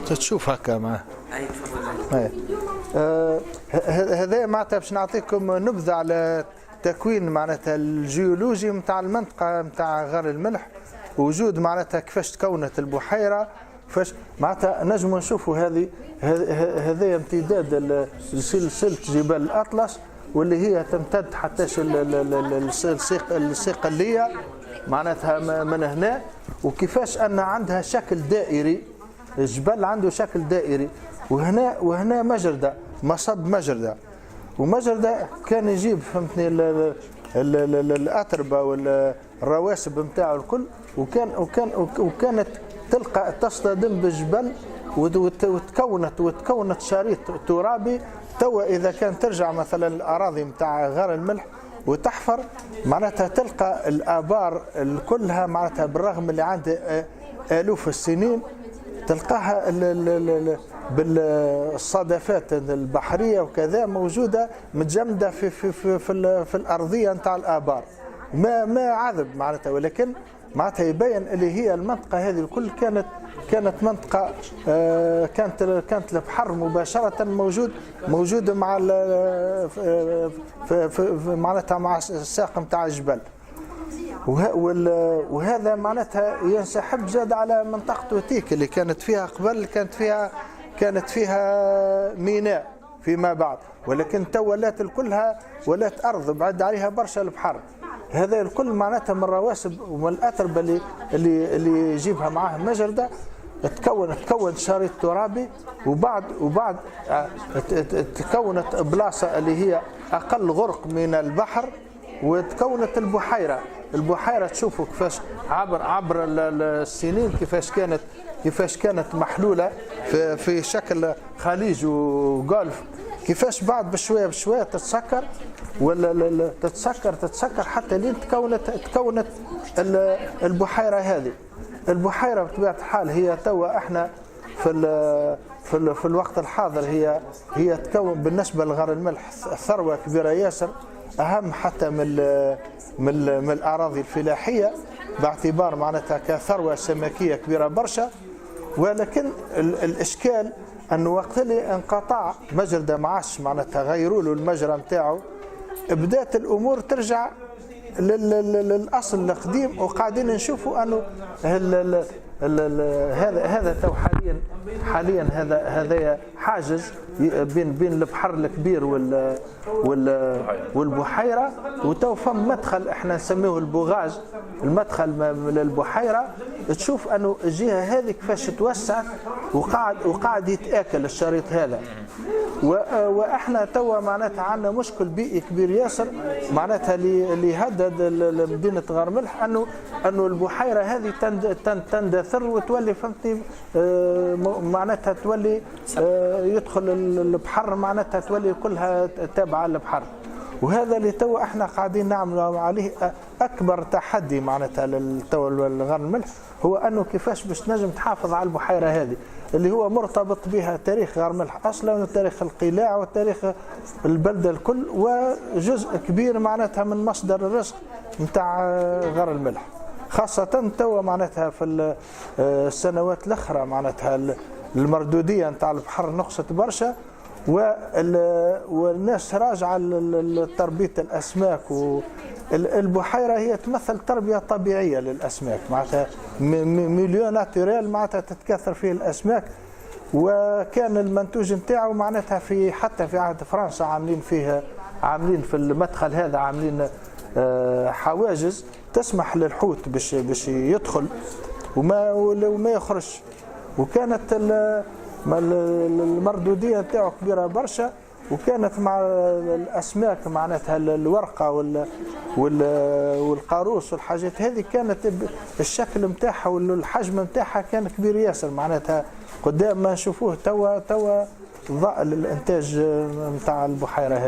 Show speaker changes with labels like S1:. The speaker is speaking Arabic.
S1: تشوف هكا معاه.
S2: اي تفضل.
S1: هذا معناتها باش نعطيكم نبذه على تكوين معناتها الجيولوجي نتاع المنطقه نتاع غار الملح، وجود معناتها كيفاش تكونت البحيره، كيفاش معناتها نجموا نشوفوا هذا امتداد لسلسله جبال الاطلس، واللي هي تمتد حتى الصقليه معناتها من هنا، وكيفاش ان عندها شكل دائري، الجبل عنده شكل دائري، وهنا مجردة، مصب مجردة، ومجردة كان يجيب فهمتني الأتربة والرواسب نتاعو الكل، وكانت تلقى تصطدم بالجبل وتكونت شريط ترابي. توا إذا كان ترجع مثلا الأراضي نتاع غار الملح وتحفر معناتها تلقى الآبار كلها معناتها بالرغم اللي عندها آلوف السنين تلقاها بالصدفات البحريه وكذا موجوده متجمده في الارضيه نتاع الابار، ما عذب معناتها، ولكن معناتها يبين اللي هي المنطقه هذه الكل كانت منطقه كانت البحر مباشره موجود مع معناتها مع الساق نتاع الجبل، وهذا معناتها ينسحب زاد على منطقة وتيك اللي كانت فيها قبل، كانت فيها ميناء فيما بعد، ولكن تو ولات الكلها ولات أرض بعد عليها برشا البحر. هذا الكل معناتها من الرواسب ومن الأتربة اللي يجيبها معاه مجردة تكون شريط ترابي، وبعد تكونت بلاصة اللي هي أقل غرق من البحر، وتكونت البحيرة تشوفوا كيفاش عبر السنين كيفاش كانت محلولة في شكل خليج وجولف، كيفاش بعد بشوية تتسكر ولا تتسكر حتى لين تكونت البحيرة هذه. البحيرة بطبيعة الحال هي توا احنا في الوقت الحاضر هي تكون بالنسبة لغار الملح ثروة كبيرة ياسر، أهم حتى من الأراضي الفلاحية باعتبار معناتها كثروة سمكية كبيرة برشا. ولكن الإشكال أنه وقت اللي انقطع مجردة ما عادش معناتها غيروا له المجرى نتاعو، بدات الأمور ترجع للأصل القديم، وقاعدين نشوفوا أنه هذا تو حاليا هذا حاجز بين البحر الكبير والبحيره، وتو فم مدخل احنا نسميه البوغاج، المدخل للبحيره. تشوف انه الجهه هذه كيفاش توسعت وقاعد يتاكل الشريط هذا، واحنا توا معناتها عندنا مشكل بيئي كبير ياسر معناتها اللي يهدد مدينه غار ملح، انه البحيره هذه تندثر وتولي فهمتني معناتها تولي يدخل البحر معناتها تولي كلها تابعه للبحر. وهذا اللي تو احنا قاعدين نعمل عليه اكبر تحدي معناتها للتو غار الملح، هو انه كيفاش باش نجم تحافظ على البحيره هذه اللي هو مرتبط بها تاريخ غار ملح اصلا وتاريخ القلاع وتاريخ البلده الكل، وجزء كبير معناتها من مصدر الرزق نتاع غار الملح، خاصه تو معناتها في السنوات الاخرى معناتها المردوديه نتاع البحر نقصت برشا، والناس راجعه لتربيه الاسماك، والبحيره هي تمثل تربيه طبيعيه للاسماك معناتها مليون ناتوريل معناتها تتكاثر فيه الاسماك، وكان المنتوج نتاعو معناتها حتى في عهد فرنسا عاملين في المدخل هذا عاملين حواجز تسمح للحوت باش يدخل وما يخرج، وكانت المردوديه نتاعو كبيره برشا، وكانت مع الاسماك معناتها الورقه والقاروص والحاجات هذه كانت الشكل نتاعها والحجم نتاعها كان كبير ياسر معناتها قدام ما نشوفوه توا ضاء الانتاج نتاع البحيره هذه.